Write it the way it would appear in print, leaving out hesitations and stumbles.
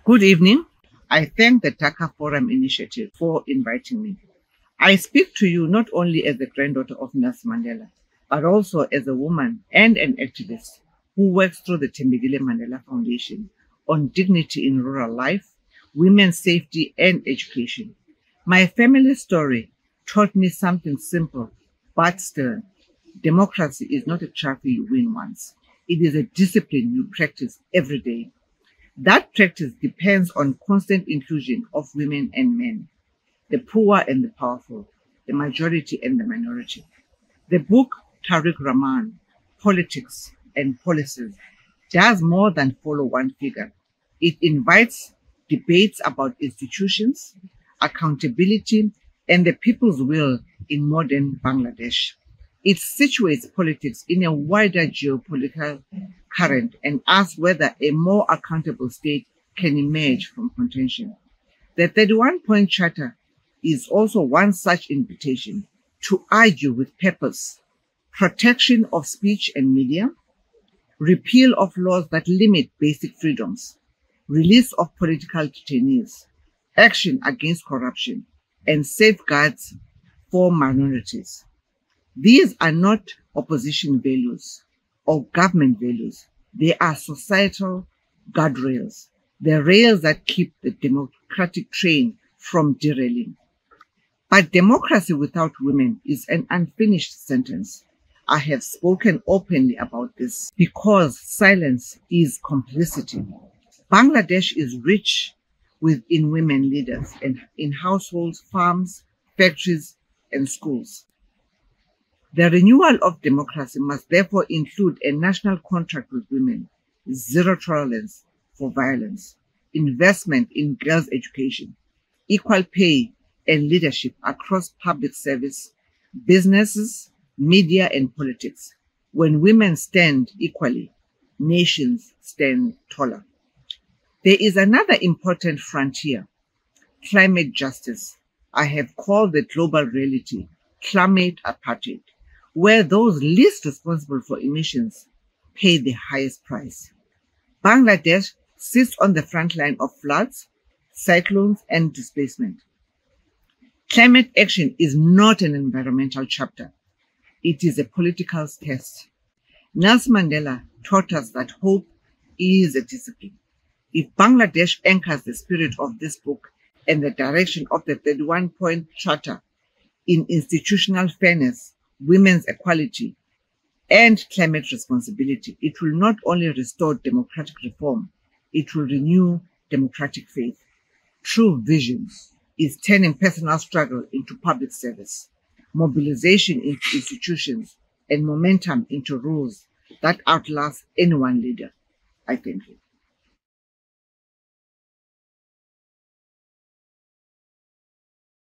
Good evening. I thank the Dhaka Forum Initiative for inviting me. I speak to you not only as the granddaughter of Nelson Mandela, but also as a woman and an activist who works through the Tembegile Mandela Foundation on dignity in rural life, women's safety, and education. My family story taught me something simple but stern. Democracy is not a trophy you win once. It is a discipline you practice every day. That practice depends on constant inclusion of women and men, the poor and the powerful, the majority and the minority. The book Tariq Rahman, Politics and Policies, does more than follow one figure. It invites debates about institutions, accountability, and the people's will in modern Bangladesh. It situates politics in a wider geopolitical current and asks whether a more accountable state can emerge from contention. The 31-point charter is also one such invitation to argue with purpose: protection of speech and media, repeal of laws that limit basic freedoms, release of political detainees, action against corruption, and safeguards for minorities. These are not opposition values or government values. They are societal guardrails, the rails that keep the democratic train from derailing. But democracy without women is an unfinished sentence. I have spoken openly about this because silence is complicity. Bangladesh is rich in women leaders and in households, farms, factories, and schools. The renewal of democracy must therefore include a national contract with women, zero tolerance for violence, investment in girls' education, equal pay and leadership across public service, businesses, media, and politics. When women stand equally, nations stand taller. There is another important frontier: climate justice. I have called the global reality climate apartheid, where those least responsible for emissions pay the highest price. Bangladesh sits on the front line of floods, cyclones, and displacement. Climate action is not an environmental chapter. It is a political test. Nelson Mandela taught us that hope is a discipline. If Bangladesh anchors the spirit of this book and the direction of the 31-point charter in institutional fairness, women's equality, and climate responsibility, it will not only restore democratic reform, it will renew democratic faith. True vision is turning personal struggle into public service, mobilization into institutions, and momentum into rules that outlast any one leader. I thank you.